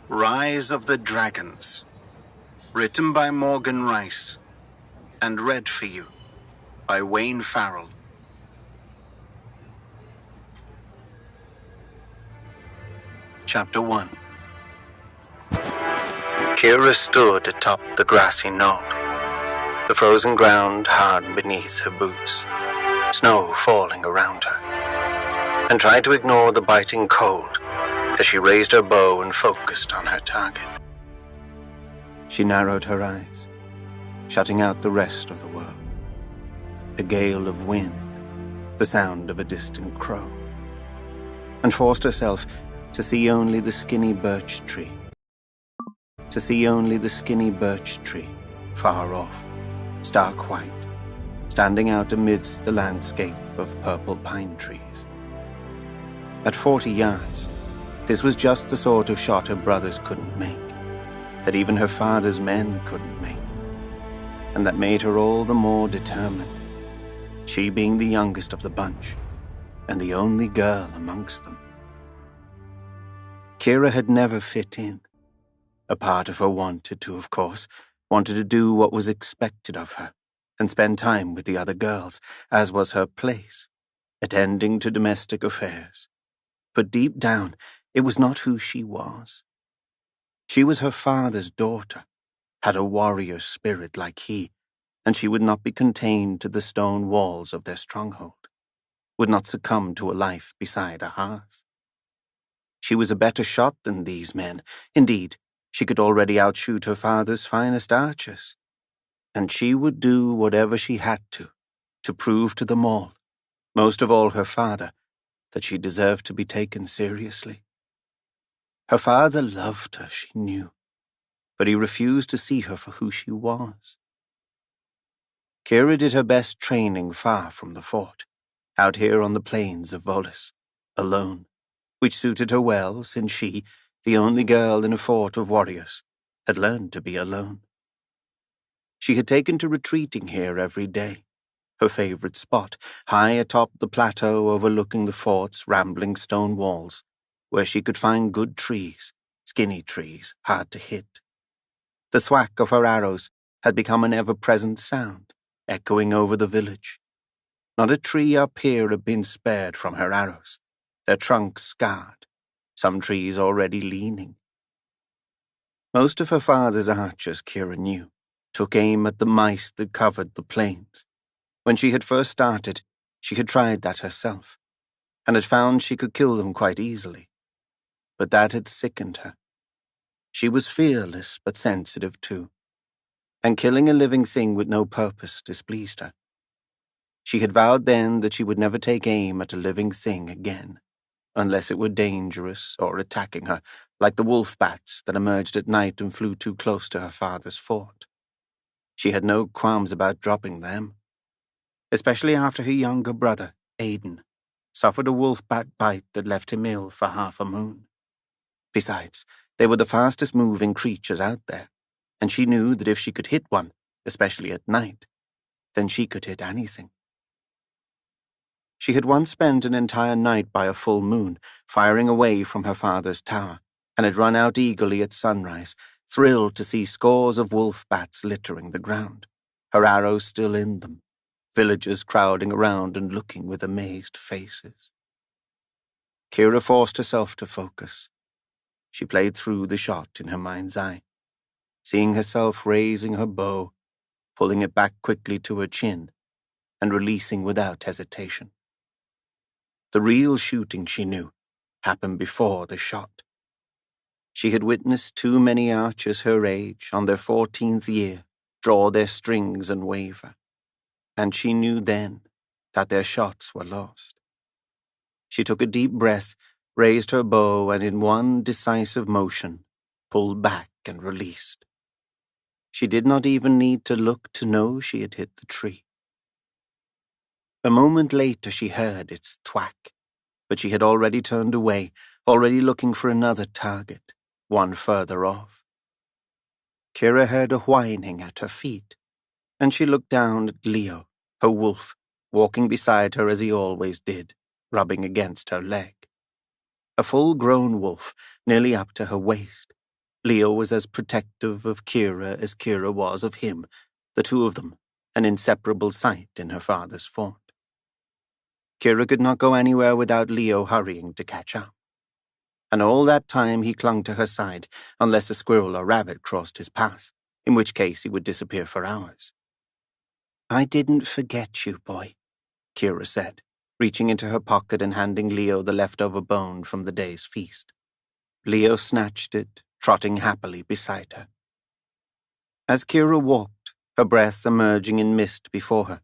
Rise of the Dragons, written by Morgan Rice, and read for you by Wayne Farrell. Chapter 1. Kira stood atop the grassy knoll, the frozen ground hard beneath her boots, snow falling around her, and tried to ignore the biting cold as she raised her bow and focused on her target. She narrowed her eyes, shutting out the rest of the world. A gale of wind, the sound of a distant crow, and forced herself to see only the skinny birch tree. To see only the skinny birch tree, far off, stark white, standing out amidst the landscape of purple pine trees. At 40 yards, this was just the sort of shot her brothers couldn't make, that even her father's men couldn't make, and that made her all the more determined, she being the youngest of the bunch, and the only girl amongst them. Kira had never fit in. A part of her wanted to, of course, wanted to do what was expected of her, and spend time with the other girls, as was her place, attending to domestic affairs. But deep down, it was not who she was. She was her father's daughter, had a warrior spirit like he, and she would not be contained to the stone walls of their stronghold, would not succumb to a life beside a hearth. She was a better shot than these men. Indeed, she could already outshoot her father's finest archers, and she would do whatever she had to prove to them all, most of all her father, that she deserved to be taken seriously. Her father loved her, she knew, but he refused to see her for who she was. Kira did her best training far from the fort, out here on the plains of Volus, alone, which suited her well since she, the only girl in a fort of warriors, had learned to be alone. She had taken to retreating here every day, her favorite spot, high atop the plateau overlooking the fort's rambling stone walls, where she could find good trees, skinny trees, hard to hit. The thwack of her arrows had become an ever-present sound, echoing over the village. Not a tree up here had been spared from her arrows, their trunks scarred, some trees already leaning. Most of her father's archers, Kira knew, took aim at the mice that covered the plains. When she had first started, she had tried that herself, and had found she could kill them quite easily. But that had sickened her. She was fearless but sensitive too, and killing a living thing with no purpose displeased her. She had vowed then that she would never take aim at a living thing again, unless it were dangerous or attacking her, like the wolf bats that emerged at night and flew too close to her father's fort. She had no qualms about dropping them, especially after her younger brother, Aidan, suffered a wolf bat bite that left him ill for half a moon. Besides, they were the fastest-moving creatures out there, and she knew that if she could hit one, especially at night, then she could hit anything. She had once spent an entire night by a full moon, firing away from her father's tower, and had run out eagerly at sunrise, thrilled to see scores of wolf bats littering the ground, her arrows still in them, villagers crowding around and looking with amazed faces. Kira forced herself to focus. She played through the shot in her mind's eye, seeing herself raising her bow, pulling it back quickly to her chin, and releasing without hesitation. The real shooting, she knew, happened before the shot. She had witnessed too many archers her age, on their 14th year, draw their strings and waver, and she knew then that their shots were lost. She took a deep breath, raised her bow, and in one decisive motion, pulled back and released. She did not even need to look to know she had hit the tree. A moment later she heard its thwack, but she had already turned away, already looking for another target, one further off. Kira heard a whining at her feet, and she looked down at Leo, her wolf, walking beside her as he always did, rubbing against her leg. A full-grown wolf, nearly up to her waist, Leo was as protective of Kira as Kira was of him, the two of them, an inseparable sight in her father's fort. Kira could not go anywhere without Leo hurrying to catch up. And all that time he clung to her side, unless a squirrel or rabbit crossed his path, in which case he would disappear for hours. "I didn't forget you, boy," Kira said, reaching into her pocket and handing Leo the leftover bone from the day's feast. Leo snatched it, trotting happily beside her. As Kira walked, her breath emerging in mist before her,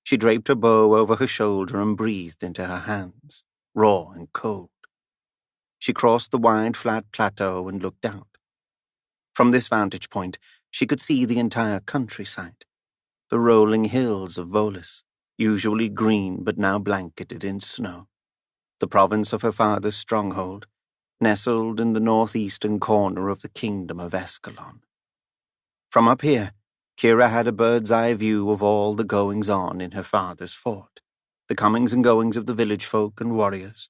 she draped her bow over her shoulder and breathed into her hands, raw and cold. She crossed the wide, flat plateau and looked out. From this vantage point, she could see the entire countryside, the rolling hills of Volis, usually green but now blanketed in snow, the province of her father's stronghold, nestled in the northeastern corner of the kingdom of Escalon. From up here, Kira had a bird's-eye view of all the goings-on in her father's fort, the comings and goings of the village folk and warriors.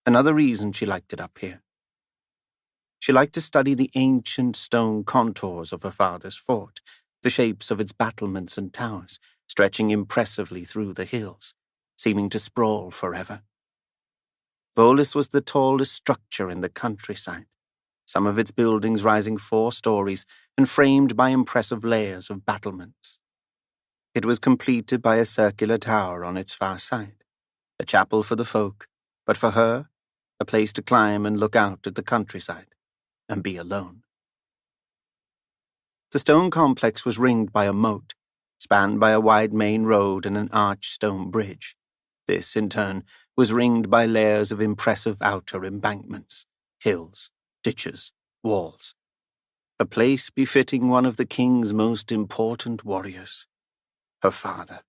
Another reason she liked it up here. She liked to study the ancient stone contours of her father's fort, the shapes of its battlements and towers, stretching impressively through the hills, seeming to sprawl forever. Volis was the tallest structure in the countryside, some of its buildings rising 4 stories and framed by impressive layers of battlements. It was completed by a circular tower on its far side, a chapel for the folk, but for her, a place to climb and look out at the countryside and be alone. The stone complex was ringed by a moat, spanned by a wide main road and an arched stone bridge. This, in turn, was ringed by layers of impressive outer embankments, hills, ditches, walls. A place befitting one of the king's most important warriors, her father.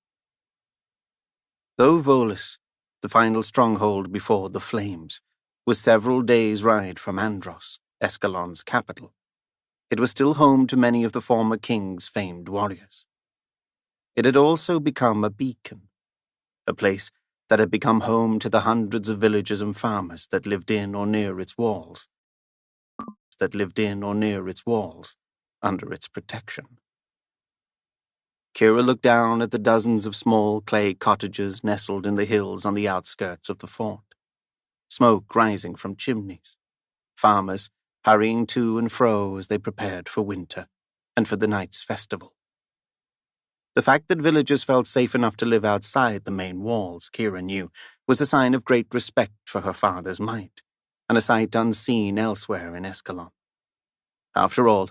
Though Volis, the final stronghold before the flames, was several days' ride from Andros, Escalon's capital, it was still home to many of the former king's famed warriors. It had also become a beacon, a place that had become home to the hundreds of villagers and farmers that lived in or near its walls, under its protection. Kira looked down at the dozens of small clay cottages nestled in the hills on the outskirts of the fort, smoke rising from chimneys, farmers hurrying to and fro as they prepared for winter and for the night's festival. The fact that villagers felt safe enough to live outside the main walls, Kira knew, was a sign of great respect for her father's might, and a sight unseen elsewhere in Escalon. After all,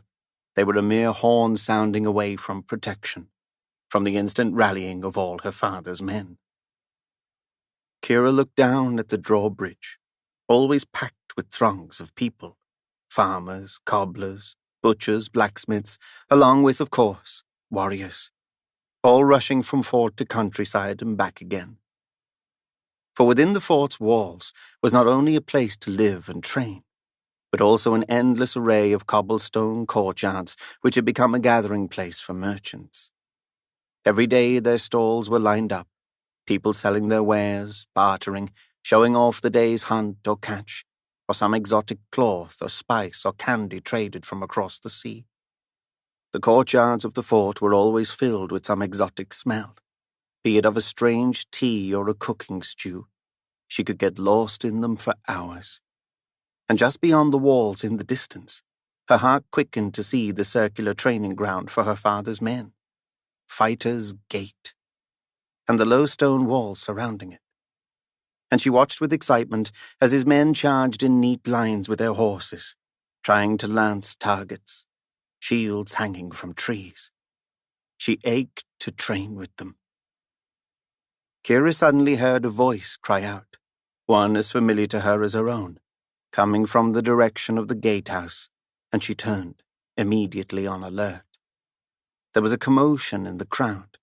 they were a mere horn sounding away from protection, from the instant rallying of all her father's men. Kira looked down at the drawbridge, always packed with throngs of people, farmers, cobblers, butchers, blacksmiths, along with, of course, warriors, all rushing from fort to countryside and back again. For within the fort's walls was not only a place to live and train, but also an endless array of cobblestone courtyards which had become a gathering place for merchants. Every day their stalls were lined up, people selling their wares, bartering, showing off the day's hunt or catch, or some exotic cloth or spice or candy traded from across the sea. The courtyards of the fort were always filled with some exotic smell, be it of a strange tea or a cooking stew. She could get lost in them for hours. And just beyond the walls in the distance, her heart quickened to see the circular training ground for her father's men, Fighter's Gate, and the low stone walls surrounding it. And she watched with excitement as his men charged in neat lines with their horses, trying to lance targets, shields hanging from trees. She ached to train with them. Kira suddenly heard a voice cry out, one as familiar to her as her own, coming from the direction of the gatehouse, and she turned, immediately on alert. There was a commotion in the crowd,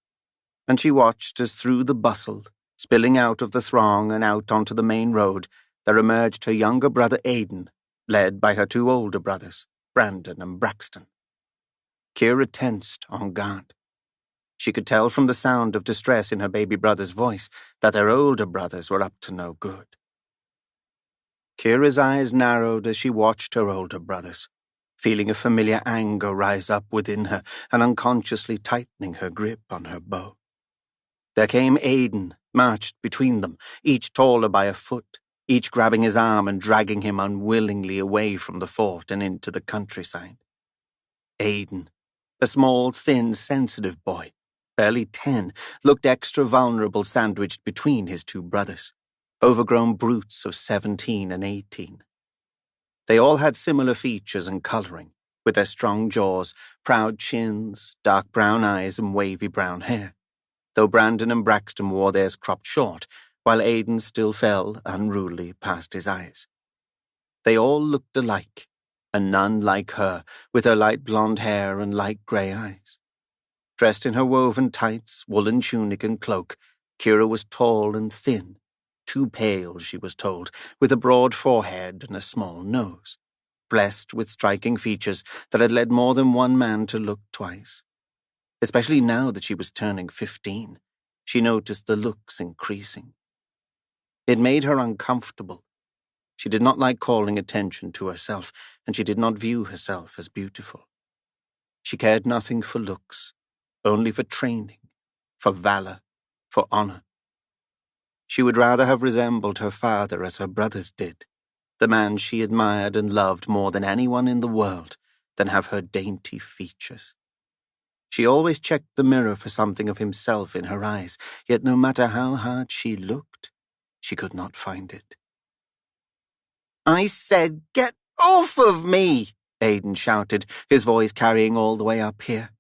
and she watched as through the bustle, spilling out of the throng and out onto the main road, there emerged her younger brother Aidan, led by her 2 older brothers, Brandon and Braxton. Kira tensed on guard. She could tell from the sound of distress in her baby brother's voice that their older brothers were up to no good. Kira's eyes narrowed as she watched her older brothers, feeling a familiar anger rise up within her and unconsciously tightening her grip on her bow. There came Aidan, marched between them, each taller by a foot, each grabbing his arm and dragging him unwillingly away from the fort and into the countryside. Aidan, a small, thin, sensitive boy, barely 10, looked extra vulnerable sandwiched between his two brothers, overgrown brutes of 17 and 18. They all had similar features and colouring, with their strong jaws, proud chins, dark brown eyes and wavy brown hair, though Brandon and Braxton wore theirs cropped short, while Aidan still fell unruly past his eyes. They all looked alike, and none like her, with her light blonde hair and light grey eyes. Dressed in her woven tights, woolen tunic and cloak, Kira was tall and thin, too pale, she was told, with a broad forehead and a small nose, blessed with striking features that had led more than one man to look twice. Especially now that she was turning 15, she noticed the looks increasing. It made her uncomfortable. She did not like calling attention to herself, and she did not view herself as beautiful. She cared nothing for looks, only for training, for valor, for honor. She would rather have resembled her father as her brothers did, the man she admired and loved more than anyone in the world, than have her dainty features. She always checked the mirror for something of himself in her eyes, yet no matter how hard she looked, she could not find it. "I said, get off of me!" Aidan shouted, his voice carrying all the way up here.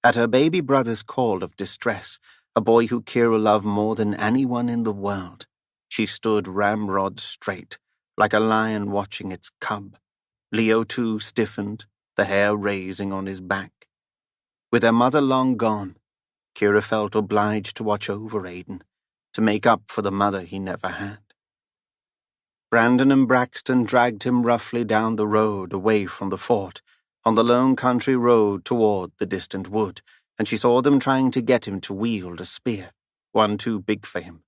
At her baby brother's call of distress, a boy who Kira loved more than anyone in the world, she stood ramrod straight, like a lion watching its cub. Leo, too, stiffened, the hair raising on his back. With her mother long gone, Kira felt obliged to watch over Aidan, to make up for the mother he never had. Brandon and Braxton dragged him roughly down the road away from the fort, on the lone country road toward the distant wood, and she saw them trying to get him to wield a spear, one too big for him.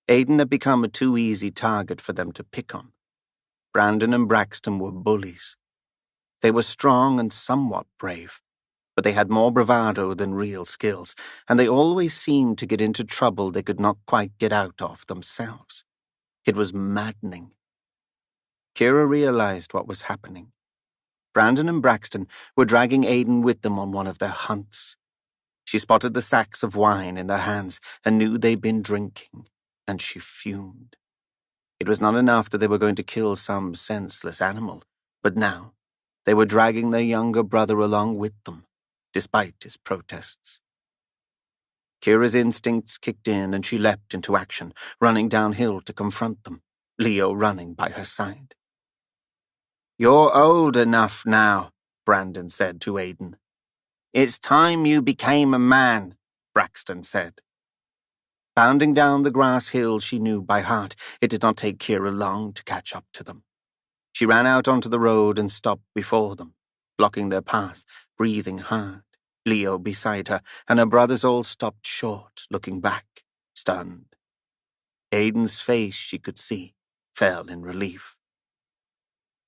Aidan had become a too easy target for them to pick on. Brandon and Braxton were bullies. They were strong and somewhat brave, but they had more bravado than real skills, and they always seemed to get into trouble they could not quite get out of themselves. It was maddening. Kira realized what was happening. Brandon and Braxton were dragging Aidan with them on one of their hunts. She spotted the sacks of wine in their hands and knew they'd been drinking, and she fumed. It was not enough that they were going to kill some senseless animal, but now they were dragging their younger brother along with them, despite his protests. Kira's instincts kicked in and she leapt into action, running downhill to confront them, Leo running by her side. "You're old enough now," Brandon said to Aidan. "It's time you became a man," Braxton said. Bounding down the grass hill she knew by heart, it did not take Kira long to catch up to them. She ran out onto the road and stopped before them, blocking their path, breathing hard, Leo beside her, and her brothers all stopped short, looking back, stunned. Aidan's face, she could see, fell in relief.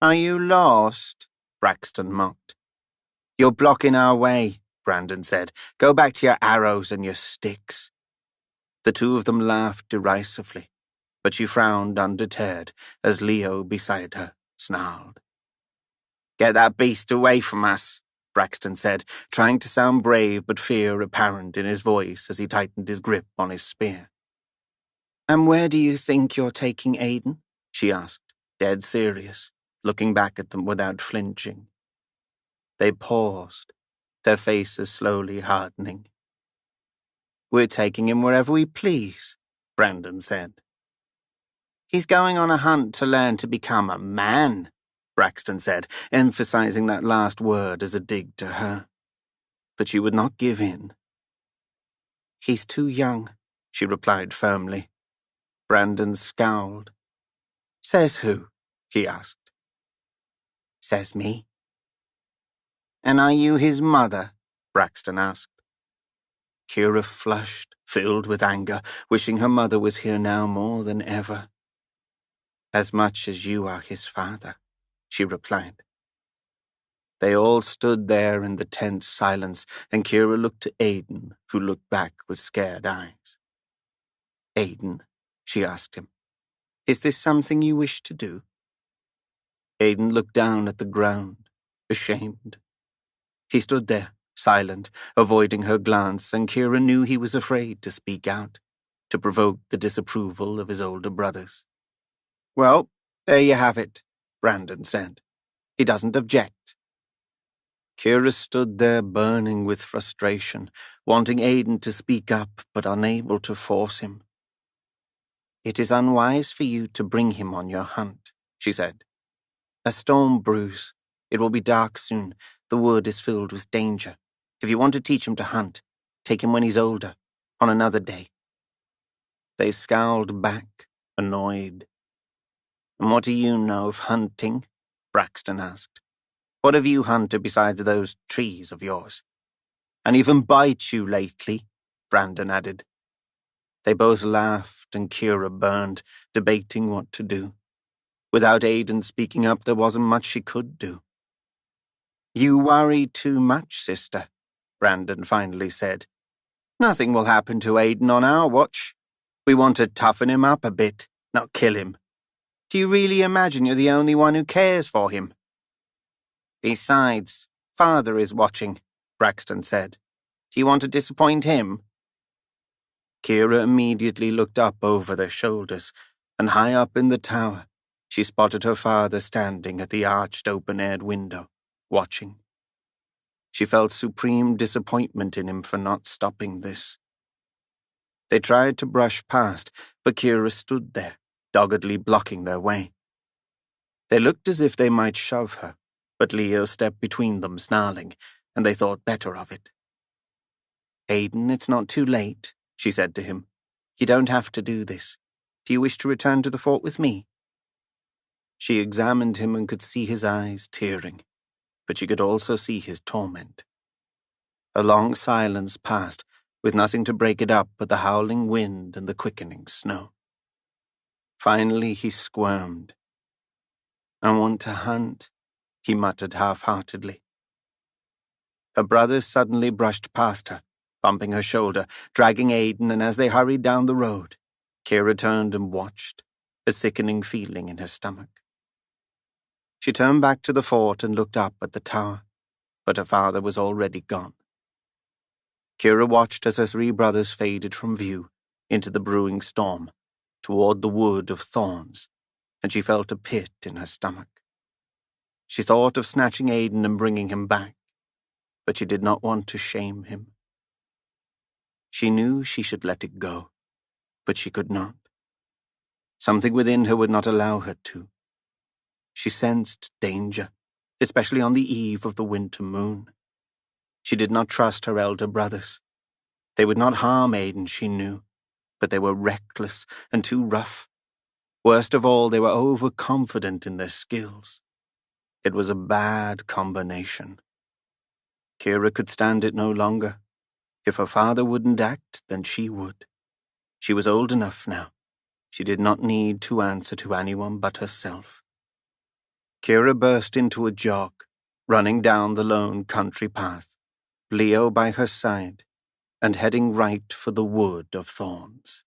"Are you lost?" Braxton mocked. "You're blocking our way," Brandon said. "Go back to your arrows and your sticks." The two of them laughed derisively, but she frowned undeterred as Leo beside her snarled. "Get that beast away from us," Braxton said, trying to sound brave but fear apparent in his voice as he tightened his grip on his spear. "And where do you think you're taking Aidan?" she asked, dead serious, looking back at them without flinching. They paused, their faces slowly hardening. "We're taking him wherever we please," Brandon said. "He's going on a hunt to learn to become a man," Braxton said, emphasizing that last word as a dig to her. But she would not give in. "He's too young," she replied firmly. Brandon scowled. "Says who?" he asked. "Says me." "And are you his mother?" Braxton asked. Kira flushed, filled with anger, wishing her mother was here now more than ever. "As much as you are his father," she replied. They all stood there in the tense silence, and Kira looked to Aidan, who looked back with scared eyes. "Aidan," she asked him, "is this something you wish to do?" Aidan looked down at the ground, ashamed. He stood there, silent, avoiding her glance, and Kira knew he was afraid to speak out, to provoke the disapproval of his older brothers. "Well, there you have it," Brandon said. "He doesn't object." Kira stood there burning with frustration, wanting Aidan to speak up, but unable to force him. "It is unwise for you to bring him on your hunt," she said. "A storm brews. It will be dark soon. The wood is filled with danger. If you want to teach him to hunt, take him when he's older, on another day." They scowled back, annoyed. "And what do you know of hunting?" Braxton asked. "What have you hunted besides those trees of yours? And even bite you lately," Brandon added. They both laughed, and Kira burned, debating what to do. Without Aidan speaking up, there wasn't much she could do. "You worry too much, sister," Brandon finally said. "Nothing will happen to Aidan on our watch. We want to toughen him up a bit, not kill him. Do you really imagine you're the only one who cares for him?" "Besides, Father is watching," Braxton said. "Do you want to disappoint him?" Kira immediately looked up over their shoulders, and high up in the tower, she spotted her father standing at the arched open-aired window, watching. She felt supreme disappointment in him for not stopping this. They tried to brush past, but Kira stood there, doggedly blocking their way. They looked as if they might shove her, but Leo stepped between them, snarling, and they thought better of it. "Aidan, it's not too late," she said to him. "You don't have to do this. Do you wish to return to the fort with me?" She examined him and could see his eyes tearing, but she could also see his torment. A long silence passed, with nothing to break it up but the howling wind and the quickening snow. Finally he squirmed. "I want to hunt," he muttered half-heartedly. Her brothers suddenly brushed past her, bumping her shoulder, dragging Aidan, and as they hurried down the road, Kira turned and watched, a sickening feeling in her stomach. She turned back to the fort and looked up at the tower, but her father was already gone. Kira watched as her three brothers faded from view into the brewing storm, toward the wood of thorns, and she felt a pit in her stomach. She thought of snatching Aidan and bringing him back, but she did not want to shame him. She knew she should let it go, but she could not. Something within her would not allow her to. She sensed danger, especially on the eve of the winter moon. She did not trust her elder brothers. They would not harm Aidan, she knew, but they were reckless and too rough. Worst of all, they were overconfident in their skills. It was a bad combination. Kira could stand it no longer. If her father wouldn't act, then she would. She was old enough now. She did not need to answer to anyone but herself. Kira burst into a jog, running down the lone country path, Leo by her side, and heading right for the wood of thorns.